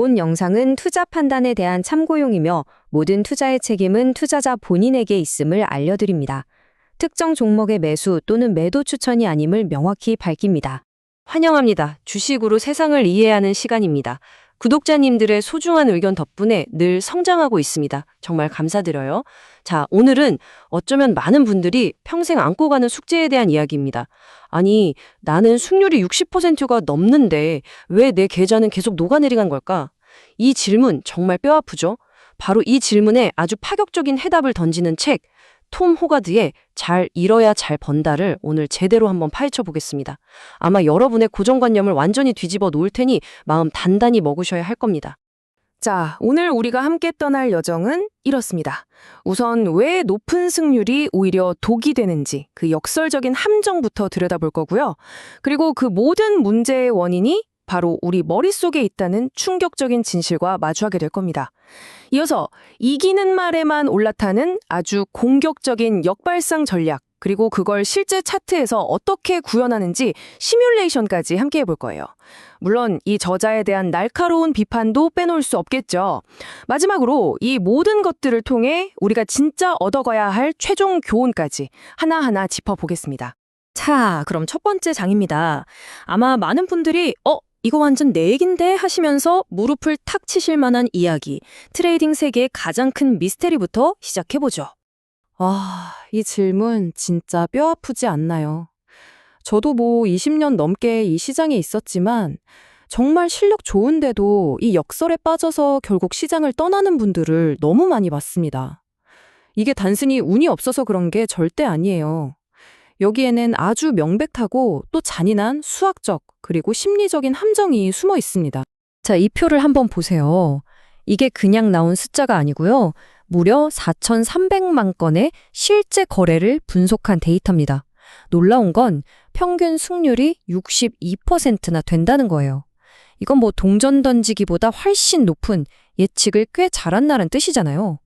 본 영상은 투자 판단에 대한 참고용이며 모든 투자의 책임은 투자자 본인에게 있음을 알려드립니다. 특정 종목의 매수 또는 매도 추천이 아님을 명확히 밝힙니다. 환영합니다. 주식으로 세상을 이해하는 시간입니다. 구독자님들의 소중한 의견 덕분에 늘 성장하고 있습니다. 정말 감사드려요. 자, 오늘은 어쩌면 많은 분들이 평생 안고 가는 숙제에 대한 이야기입니다. 아니, 나는 수익률이 60%가 넘는데 왜 내 계좌는 계속 녹아내리간 걸까? 이 질문 정말 뼈아프죠? 바로 이 질문에 아주 파격적인 해답을 던지는 책, 톰 호가드의 잘 잃어야 잘 번다를 오늘 제대로 한번 파헤쳐 보겠습니다. 아마 여러분의 고정관념을 완전히 뒤집어 놓을 테니 마음 단단히 먹으셔야 할 겁니다. 자, 오늘 우리가 함께 떠날 여정은 이렇습니다. 우선 왜 높은 승률이 오히려 독이 되는지 그 역설적인 함정부터 들여다볼 거고요. 그리고 그 모든 문제의 원인이 바로 우리 머릿속에 있다는 충격적인 진실과 마주하게 될 겁니다. 이어서 이기는 말에만 올라타는 아주 공격적인 역발상 전략, 그리고 그걸 실제 차트에서 어떻게 구현하는지 시뮬레이션까지 함께 해볼 거예요. 물론 이 저자에 대한 날카로운 비판도 빼놓을 수 없겠죠. 마지막으로 이 모든 것들을 통해 우리가 진짜 얻어가야 할 최종 교훈까지 하나하나 짚어보겠습니다. 자, 그럼 첫 번째 장입니다. 아마 많은 분들이 이거 완전 내 얘긴데 하시면서 무릎을 탁 치실 만한 이야기, 트레이딩 세계의 가장 큰 미스테리부터 시작해보죠. 이 질문 진짜 뼈아프지 않나요? 저도 20년 넘게 이 시장에 있었지만 정말 실력 좋은데도 이 역설에 빠져서 결국 시장을 떠나는 분들을 너무 많이 봤습니다. 이게 단순히 운이 없어서 그런 게 절대 아니에요. 여기에는 아주 명백하고 또 잔인한 수학적 그리고 심리적인 함정이 숨어 있습니다. 자, 이 표를 한번 보세요. 이게 그냥 나온 숫자가 아니고요. 무려 4,300만 건의 실제 거래를 분석한 데이터입니다. 놀라운 건 평균 승률이 62%나 된다는 거예요. 이건 동전 던지기보다 훨씬 높은 예측을 꽤 잘한다는 뜻이잖아요.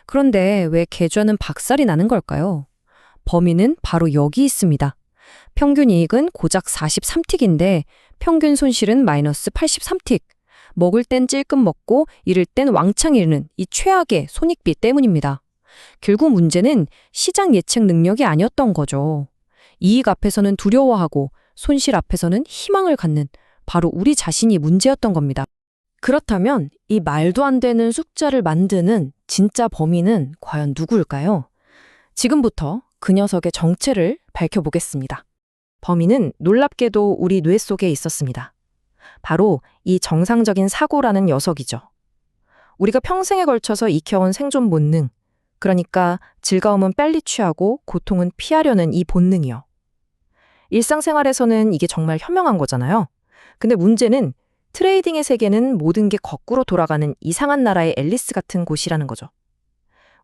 그런데 왜 계좌는 박살이 나는 걸까요? 범인은 바로 여기 있습니다. 평균 이익은 고작 43틱인데 평균 손실은 마이너스 83틱. 먹을 땐 찔끔 먹고 잃을 땐 왕창 잃는 이 최악의 손익비 때문입니다. 결국 문제는 시장 예측 능력이 아니었던 거죠. 이익 앞에서는 두려워하고 손실 앞에서는 희망을 갖는 바로 우리 자신이 문제였던 겁니다. 그렇다면 이 말도 안 되는 숫자를 만드는 진짜 범인은 과연 누구일까요? 지금부터 그 녀석의 정체를 밝혀보겠습니다. 범인은 놀랍게도 우리 뇌 속에 있었습니다. 바로 이 정상적인 사고라는 녀석이죠. 우리가 평생에 걸쳐서 익혀온 생존 본능, 그러니까 즐거움은 빨리 취하고 고통은 피하려는 이 본능이요. 일상생활에서는 이게 정말 현명한 거잖아요. 근데 문제는 트레이딩의 세계는 모든 게 거꾸로 돌아가는 이상한 나라의 앨리스 같은 곳이라는 거죠.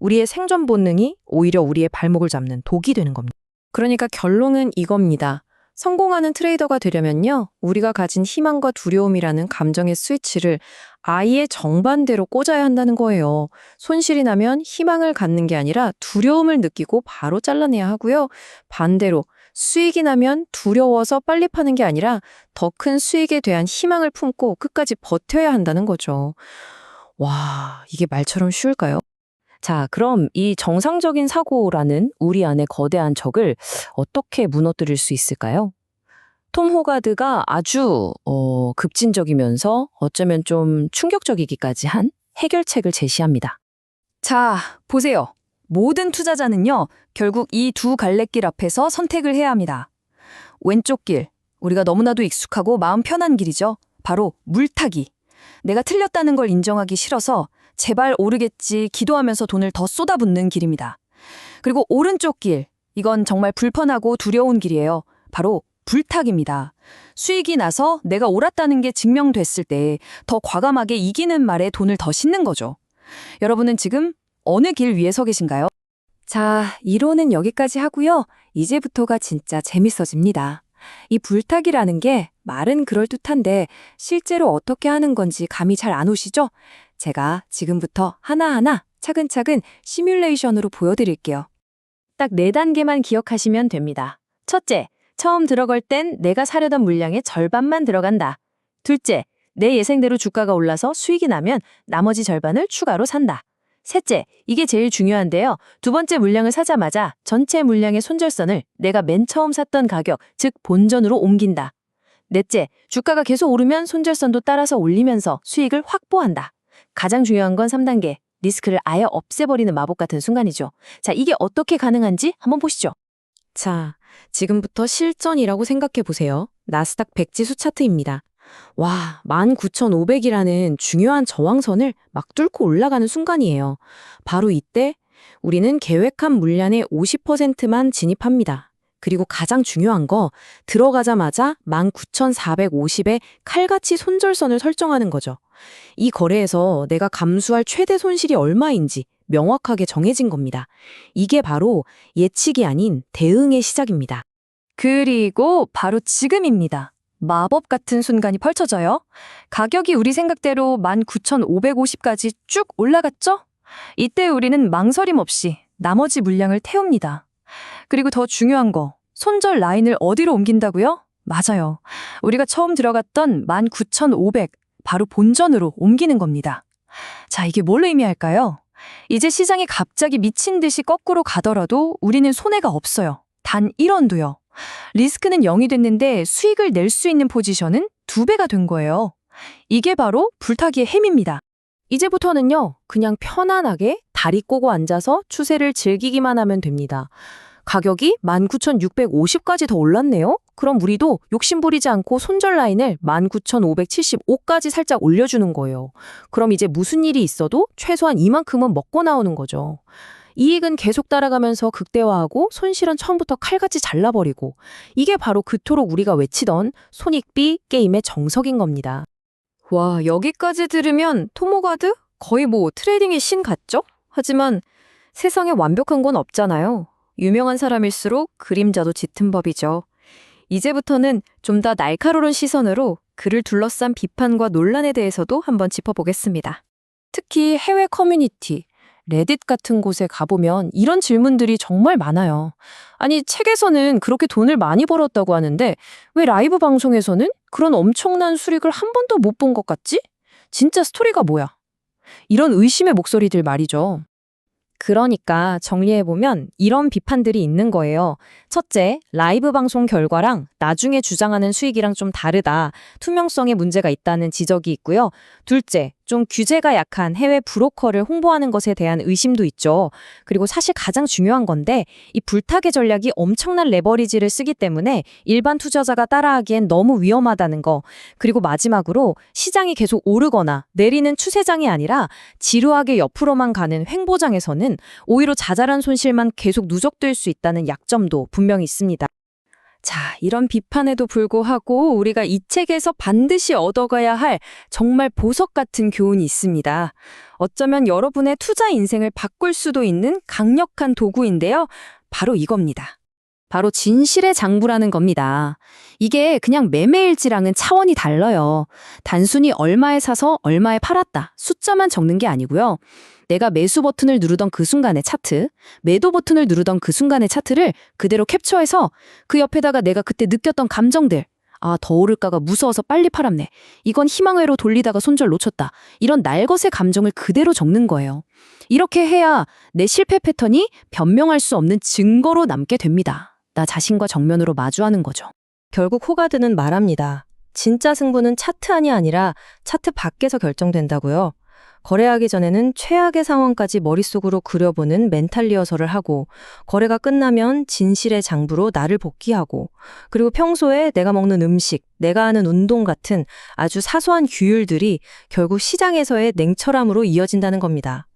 우리의 생존 본능이 오히려 우리의 발목을 잡는 독이 되는 겁니다. 그러니까 결론은 이겁니다. 성공하는 트레이더가 되려면요, 우리가 가진 희망과 두려움이라는 감정의 스위치를 아예 정반대로 꽂아야 한다는 거예요. 손실이 나면 희망을 갖는 게 아니라 두려움을 느끼고 바로 잘라내야 하고요. 반대로 수익이 나면 두려워서 빨리 파는 게 아니라 더 큰 수익에 대한 희망을 품고 끝까지 버텨야 한다는 거죠. 와, 이게 말처럼 쉬울까요? 자, 그럼 이 정상적인 사고라는 우리 안의 거대한 적을 어떻게 무너뜨릴 수 있을까요? 톰 호가드가 아주 급진적이면서 어쩌면 좀 충격적이기까지 한 해결책을 제시합니다. 자, 보세요. 모든 투자자는요, 결국 이 두 갈래길 앞에서 선택을 해야 합니다. 왼쪽 길, 우리가 너무나도 익숙하고 마음 편한 길이죠. 바로 물타기. 내가 틀렸다는 걸 인정하기 싫어서 제발 오르겠지 기도하면서 돈을 더 쏟아붓는 길입니다. 그리고 오른쪽 길, 이건 정말 불편하고 두려운 길이에요. 바로 불탁입니다. 수익이 나서 내가 옳았다는 게 증명됐을 때 더 과감하게 이기는 말에 돈을 더 싣는 거죠. 여러분은 지금 어느 길 위에 서 계신가요? 자, 이론은 여기까지 하고요. 이제부터가 진짜 재밌어집니다. 이 불탁이라는 게 말은 그럴듯한데 실제로 어떻게 하는 건지 감이 잘 안 오시죠? 제가 지금부터 하나하나 차근차근 시뮬레이션으로 보여드릴게요. 딱 4단계만 기억하시면 됩니다. 첫째, 처음 들어갈 땐 내가 사려던 물량의 절반만 들어간다. 둘째, 내 예상대로 주가가 올라서 수익이 나면 나머지 절반을 추가로 산다. 셋째, 이게 제일 중요한데요. 두 번째 물량을 사자마자 전체 물량의 손절선을 내가 맨 처음 샀던 가격, 즉 본전으로 옮긴다. 넷째, 주가가 계속 오르면 손절선도 따라서 올리면서 수익을 확보한다. 가장 중요한 건 3단계, 리스크를 아예 없애버리는 마법 같은 순간이죠. 자, 이게 어떻게 가능한지 한번 보시죠. 자, 지금부터 실전이라고 생각해 보세요. 나스닥 100지수 차트입니다. 와, 19,500이라는 중요한 저항선을 막 뚫고 올라가는 순간이에요. 바로 이때 우리는 계획한 물량의 50%만 진입합니다. 그리고 가장 중요한 거, 들어가자마자 19,450에 칼같이 손절선을 설정하는 거죠. 이 거래에서 내가 감수할 최대 손실이 얼마인지 명확하게 정해진 겁니다. 이게 바로 예측이 아닌 대응의 시작입니다. 그리고 바로 지금입니다. 마법 같은 순간이 펼쳐져요. 가격이 우리 생각대로 19,550까지 쭉 올라갔죠? 이때 우리는 망설임 없이 나머지 물량을 태웁니다. 그리고 더 중요한 거, 손절 라인을 어디로 옮긴다고요? 맞아요. 우리가 처음 들어갔던 19,500, 바로 본전으로 옮기는 겁니다. 자, 이게 뭘 의미할까요? 이제 시장이 갑자기 미친 듯이 거꾸로 가더라도 우리는 손해가 없어요. 단 1원도요. 리스크는 0이 됐는데 수익을 낼 수 있는 포지션은 2배가 된 거예요. 이게 바로 불타기의 힘입니다. 이제부터는요, 그냥 편안하게 다리 꼬고 앉아서 추세를 즐기기만 하면 됩니다. 가격이 19,650까지 더 올랐네요? 그럼 우리도 욕심부리지 않고 손절 라인을 19,575까지 살짝 올려주는 거예요. 그럼 이제 무슨 일이 있어도 최소한 이만큼은 먹고 나오는 거죠. 이익은 계속 따라가면서 극대화하고 손실은 처음부터 칼같이 잘라버리고, 이게 바로 그토록 우리가 외치던 손익비 게임의 정석인 겁니다. 와, 여기까지 들으면 토모가드? 거의 뭐 트레이딩의 신 같죠? 하지만 세상에 완벽한 건 없잖아요. 유명한 사람일수록 그림자도 짙은 법이죠. 이제부터는 좀 더 날카로운 시선으로 그를 둘러싼 비판과 논란에 대해서도 한번 짚어보겠습니다. 특히 해외 커뮤니티, 레딧 같은 곳에 가보면 이런 질문들이 정말 많아요. 아니, 책에서는 그렇게 돈을 많이 벌었다고 하는데 왜 라이브 방송에서는 그런 엄청난 수익을 한 번도 못 본 것 같지? 진짜 스토리가 뭐야? 이런 의심의 목소리들 말이죠. 그러니까 정리해보면 이런 비판들이 있는 거예요. 첫째, 라이브 방송 결과랑 나중에 주장하는 수익이랑 좀 다르다. 투명성에 문제가 있다는 지적이 있고요. 둘째, 좀 규제가 약한 해외 브로커를 홍보하는 것에 대한 의심도 있죠. 그리고 사실 가장 중요한 건데 이 불타기 전략이 엄청난 레버리지를 쓰기 때문에 일반 투자자가 따라하기엔 너무 위험하다는 거. 그리고 마지막으로 시장이 계속 오르거나 내리는 추세장이 아니라 지루하게 옆으로만 가는 횡보장에서는 오히려 자잘한 손실만 계속 누적될 수 있다는 약점도 분명히 있습니다. 자, 이런 비판에도 불구하고 우리가 이 책에서 반드시 얻어가야 할 정말 보석 같은 교훈이 있습니다. 어쩌면 여러분의 투자 인생을 바꿀 수도 있는 강력한 도구인데요. 바로 이겁니다. 바로 진실의 장부라는 겁니다. 이게 그냥 매매일지랑은 차원이 달라요. 단순히 얼마에 사서 얼마에 팔았다. 숫자만 적는 게 아니고요. 내가 매수 버튼을 누르던 그 순간의 차트, 매도 버튼을 누르던 그 순간의 차트를 그대로 캡처해서 그 옆에다가 내가 그때 느꼈던 감정들, 아, 더 오를까가 무서워서 빨리 팔았네. 이건 희망회로 돌리다가 손절 놓쳤다. 이런 날것의 감정을 그대로 적는 거예요. 이렇게 해야 내 실패 패턴이 변명할 수 없는 증거로 남게 됩니다. 나 자신과 정면으로 마주하는 거죠. 결국 호가드는 말합니다. 진짜 승부는 차트 안이 아니라 차트 밖에서 결정된다고요. 거래하기 전에는 최악의 상황까지 머릿속으로 그려보는 멘탈 리허설을 하고, 거래가 끝나면 진실의 장부로 나를 복귀하고, 그리고 평소에 내가 먹는 음식, 내가 하는 운동 같은 아주 사소한 규율들이 결국 시장에서의 냉철함으로 이어진다는 겁니다.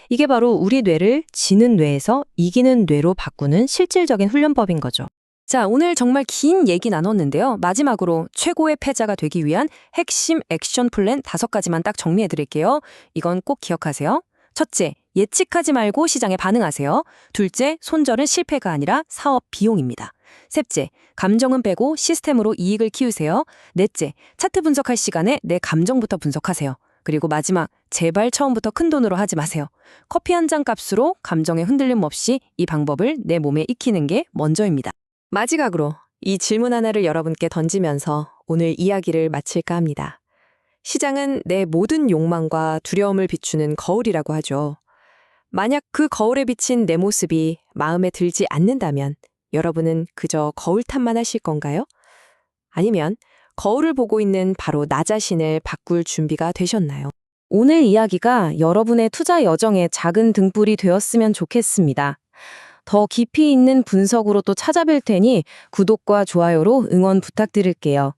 이게 바로 우리 뇌를 지는 뇌에서 이기는 뇌로 바꾸는 실질적인 훈련법인 거죠. 자, 오늘 정말 긴 얘기 나눴는데요. 마지막으로 최고의 패자가 되기 위한 핵심 액션 플랜 5가지만 딱 정리해 드릴게요. 이건 꼭 기억하세요. 첫째, 예측하지 말고 시장에 반응하세요. 둘째, 손절은 실패가 아니라 사업 비용입니다. 셋째, 감정은 빼고 시스템으로 이익을 키우세요. 넷째, 차트 분석할 시간에 내 감정부터 분석하세요. 그리고 마지막, 제발 처음부터 큰 돈으로 하지 마세요. 커피 한 잔 값으로 감정에 흔들림 없이 이 방법을 내 몸에 익히는 게 먼저입니다. 마지막으로 이 질문 하나를 여러분께 던지면서 오늘 이야기를 마칠까 합니다. 시장은 내 모든 욕망과 두려움을 비추는 거울이라고 하죠. 만약 그 거울에 비친 내 모습이 마음에 들지 않는다면 여러분은 그저 거울 탓만 하실 건가요? 아니면 거울을 보고 있는 바로 나 자신을 바꿀 준비가 되셨나요? 오늘 이야기가 여러분의 투자 여정의 작은 등불이 되었으면 좋겠습니다. 더 깊이 있는 분석으로 또 찾아뵐 테니 구독과 좋아요로 응원 부탁드릴게요.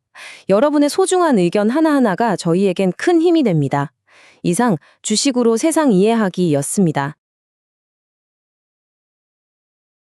여러분의 소중한 의견 하나하나가 저희에겐 큰 힘이 됩니다. 이상 주식으로 세상 이해하기였습니다.